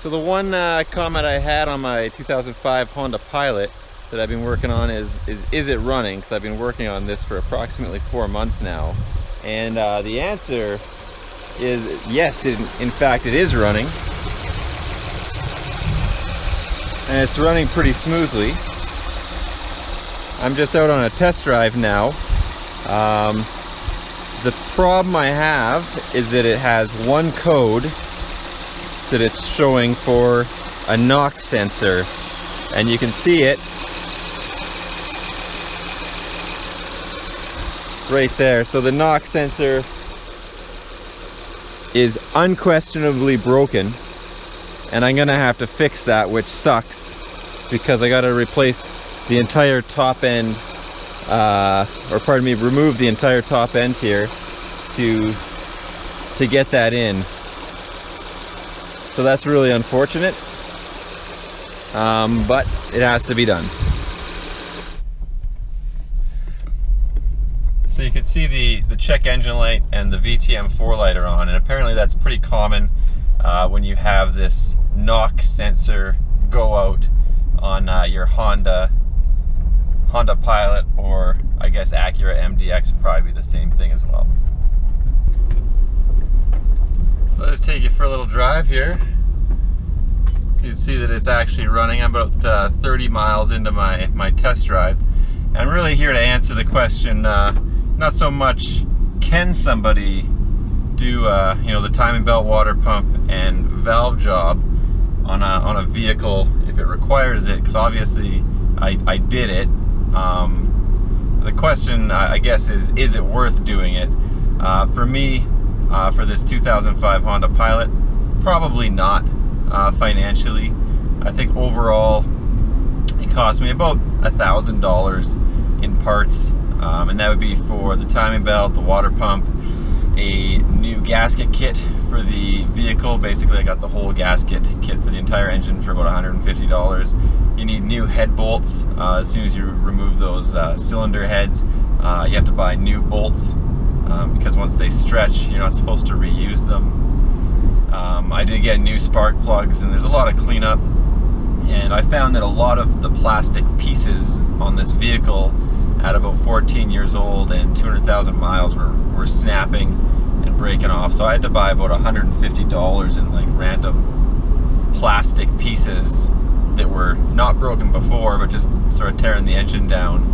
So the one comment I had on my 2005 Honda Pilot that I've been working on is it running? Because I've been working on this for approximately 4 months now. And the answer is yes, in fact it is running. And it's running pretty smoothly. I'm just out on a test drive now. The problem I have is that it has one code that it's showing for a knock sensor, and you can see it right there. So the knock sensor is unquestionably broken, and I'm gonna have to fix that, which sucks because I gotta replace the entire top end, remove the entire top end here to get that in. So that's really unfortunate, but it has to be done. So you can see the check engine light and the VTM4 light are on, and apparently that's pretty common when you have this knock sensor go out on your Honda Pilot, or I guess Acura MDX would probably be the same thing as well. So I'll just take you for a little drive here. You can see that it's actually running. I'm about 30 miles into my test drive. And I'm really here to answer the question, not so much can somebody do the timing belt, water pump, and valve job on a vehicle if it requires it, because obviously I did it. The question, I guess, is it worth doing it? For me, for this 2005 Honda Pilot, probably not financially. I think overall it cost me about $1,000 in parts, and that would be for the timing belt, the water pump, a new gasket kit for the vehicle. Basically I got the whole gasket kit for the entire engine for about $150. You need new head bolts. As soon as you remove those cylinder heads, you have to buy new bolts, because once they stretch, you're not supposed to reuse them. I did get new spark plugs, and there's a lot of cleanup, and I found that a lot of the plastic pieces on this vehicle at about 14 years old and 200,000 miles were snapping and breaking off. So I had to buy about $150 in like random plastic pieces that were not broken before, but just sort of tearing the engine down,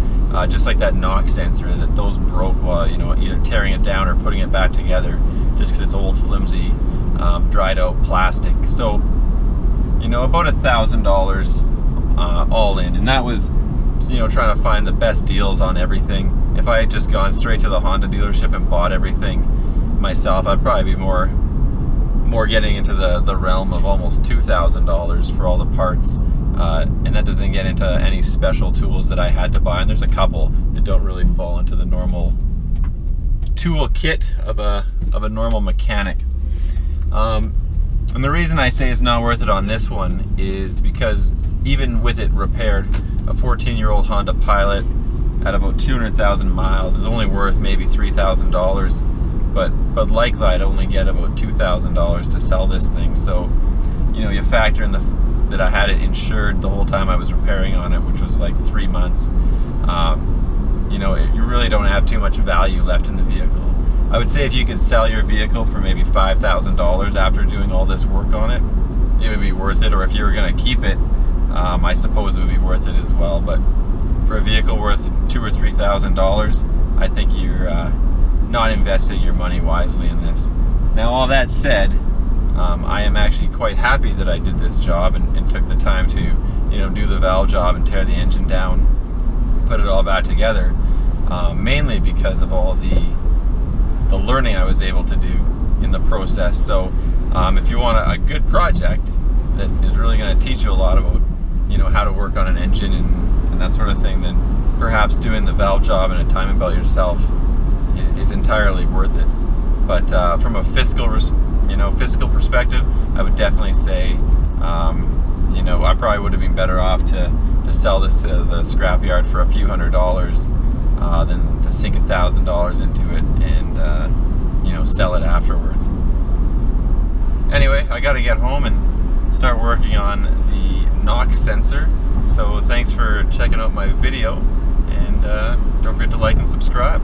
just like that knock sensor, that those broke while either tearing it down or putting it back together, just because it's old, flimsy, dried out plastic. So about $1,000 all in, and that was trying to find the best deals on everything. If I had just gone straight to the Honda dealership and bought everything myself, I'd probably be more getting into the realm of almost $2,000 for all the parts, and that doesn't get into any special tools that I had to buy, and there's a couple that don't really fall into the normal tool kit of a normal mechanic. And the reason I say it's not worth it on this one is because even with it repaired, a 14-year-old Honda Pilot at about 200,000 miles is only worth maybe $3,000, but likely I'd only get about $2,000 to sell this thing. So you factor in that I had it insured the whole time I was repairing on it, which was like 3 months. You really don't have too much value left in the vehicle. I would say if you could sell your vehicle for maybe $5,000 after doing all this work on it, it would be worth it. Or if you were going to keep it, I suppose it would be worth it as well. But for a vehicle worth $2,000 or $3,000, I think you're not investing your money wisely in this. Now, all that said, I am actually quite happy that I did this job and took the time to do the valve job and tear the engine down, put it all back together, mainly because of all the learning I was able to do in the process. So if you want a good project that is really going to teach you a lot about how to work on an engine and that sort of thing, then perhaps doing the valve job and a timing belt yourself is entirely worth it. But from a fiscal perspective, I would definitely say I probably would have been better off to sell this to the scrapyard for a few $100s than to sink $1,000 into it and sell it afterwards. Anyway, I got to get home and start working on the knock sensor. So thanks for checking out my video, and don't forget to like and subscribe.